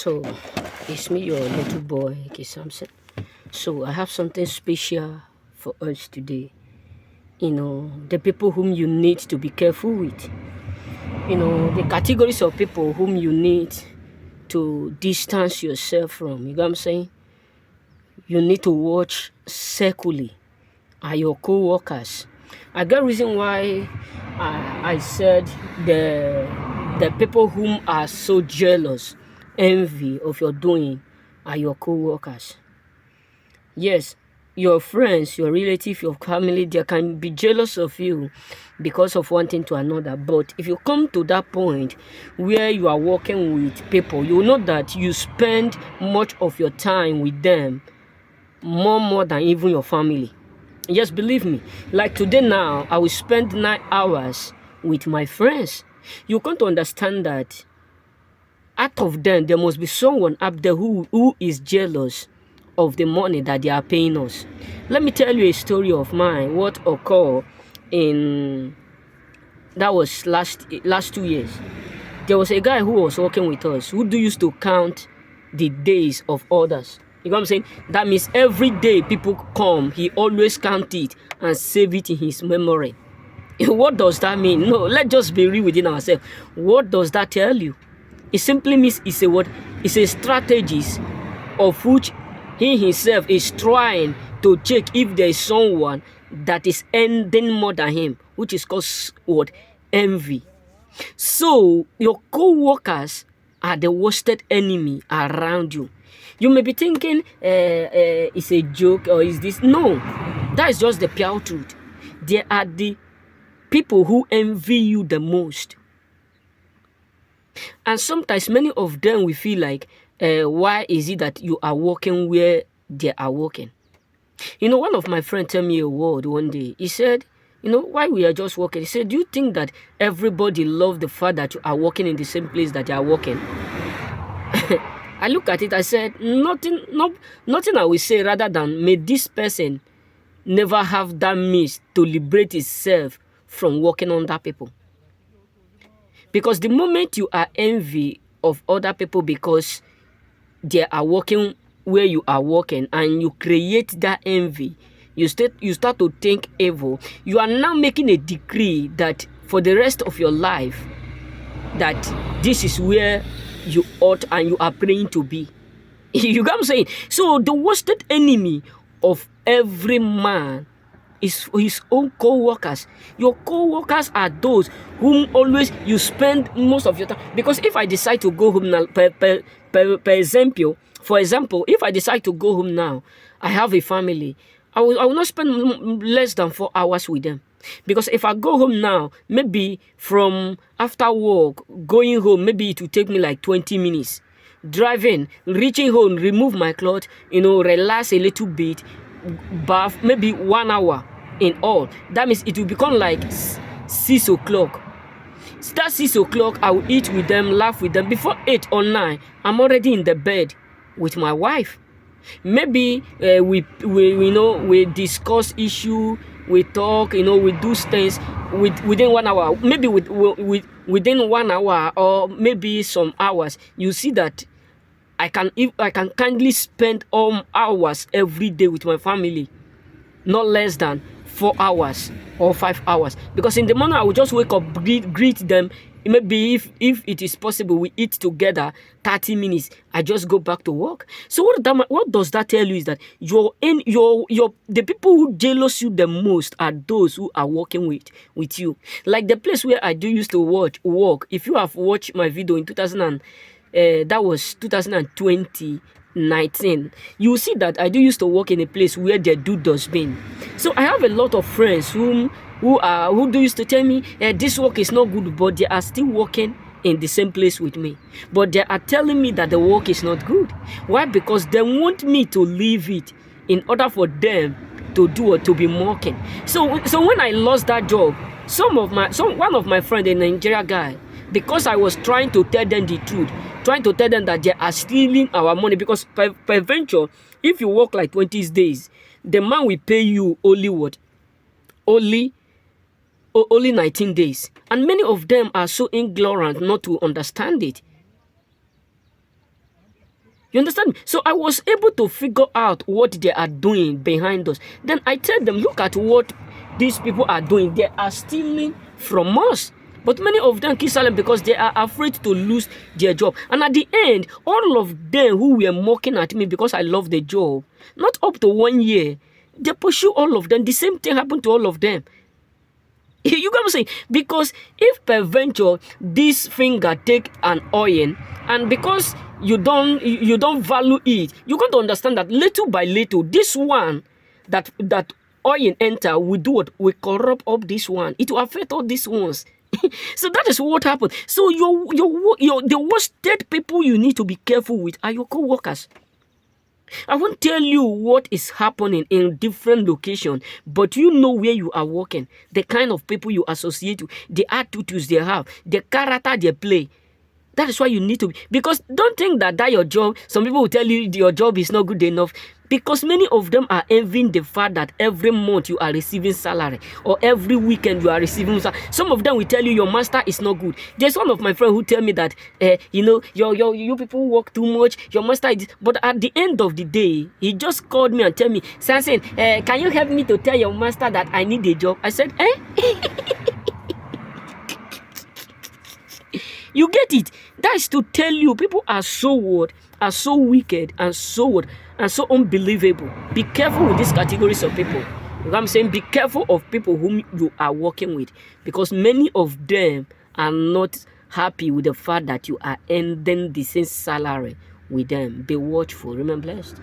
So, it's me, your little boy, Kisamson. So, I have something special for us today. The people whom you need to be careful with. The categories of people whom you need to distance yourself from. You know what I'm saying? You need to watch carefully are your co-workers. I got reason why I said the people whom are so jealous, envy of your doing are your co-workers. Yes, your friends, your relative, your family, they can be jealous of you because of one thing to another. But if you come to that point where you are working with people, you know that you spend much of your time with them more than even your family. Yes, believe me. Like today now, I will spend 9 hours with my friends. You come to understand that out of them, there must be someone up there who is jealous of the money that they are paying us. Let me tell you a story of mine, what occurred in, that was last 2 years. There was a guy who was working with us who used to count the days of others. You know what I'm saying? That means every day people come, he always count it and save it in his memory. What does that mean? No, let's just be real within ourselves. What does that tell you? It simply means it's a what? It's a strategist of which he himself is trying to check if there is someone that is ending more than him, which is called what? Envy. So your co-workers are the worst enemy around you. You may be thinking it's a joke or is this? No, that is just the pure truth. They are the people who envy you the most. And sometimes many of them will feel like, why is it that you are working where they are working? One of my friends tell me a word one day. He said, why we are just working. He said, do you think that everybody loves the fact that you are working in the same place that you are working? I look at it, I said, nothing I will say rather than may this person never have that means to liberate itself from working under people. Because the moment you are envy of other people because they are working where you are working and you create that envy, you start to think evil. You are now making a decree that for the rest of your life that this is where you ought and you are praying to be. You get what I'm saying? So the worst enemy of every man is his own co-workers. Your co-workers are those whom always you spend most of your time. Because if I decide to go home now, for example, if I decide to go home now, I have a family, I will not spend less than 4 hours with them. Because if I go home now, maybe from after work, going home, maybe it will take me like 20 minutes. Driving, reaching home, remove my clothes, relax a little bit, bath, maybe 1 hour in all. That means it will become like 6 o'clock. Start 6 o'clock, I will eat with them, laugh with them. Before 8 or 9, I'm already in the bed with my wife. Maybe we discuss issue, we talk, we do things within 1 hour. Maybe within 1 hour or maybe some hours, you see that I can kindly spend all hours every day with my family, not less than 4 hours or 5 hours. Because in the morning I will just wake up, greet them. Maybe if it is possible, we eat together 30 minutes. I just go back to work. So what does that tell you is that the people who jealous you the most are those who are working with you. Like the place where I used to work. If you have watched my video in that was 2019, you see that I used to work in a place where they do dustbin. So I have a lot of friends who used to tell me this work is not good, but they are still working in the same place with me. But they are telling me that the work is not good. Why? Because they want me to leave it in order for them to do or to be mocking. So when I lost that job, one of my friends, a Nigeria guy, because I was trying to tell them the truth, trying to tell them that they are stealing our money, because per venture, if you work like 20 days, the man will pay you only what? Only 19 days. And many of them are so ignorant not to understand it. You understand me? So I was able to figure out what they are doing behind us. Then I tell them, look at what these people are doing. They are stealing from us. But many of them keep silent because they are afraid to lose their job. And at the end, all of them who were mocking at me because I love the job, not up to 1 year, they pursue all of them. The same thing happened to all of them. You get what I'm saying? Because if peradventure this finger take an oil, and because you don't value it, you're going to understand that little by little, this one that oil enter will do what? Will corrupt up this one. It will affect all these ones. So that is what happened. So the worst dead people you need to be careful with are your co-workers. I won't tell you what is happening in different locations, but you know where you are working, the kind of people you associate with, the attitudes they have, the character they play. That is why you need to be, because don't think that your job, some people will tell you your job is not good enough, because many of them are envying the fact that every month you are receiving salary, or every weekend you are receiving salary. Some of them will tell you your master is not good. There's one of my friends who tell me that, you people work too much, your master is, but at the end of the day, he just called me and tell me, Samson, can you help me to tell your master that I need a job? I said, You get it? That is to tell you, people are so what? Are so wicked and so what? And so unbelievable. Be careful with these categories of people. You know what I'm saying? Be careful of people whom you are working with, because many of them are not happy with the fact that you are ending the same salary with them. Be watchful. Remain blessed.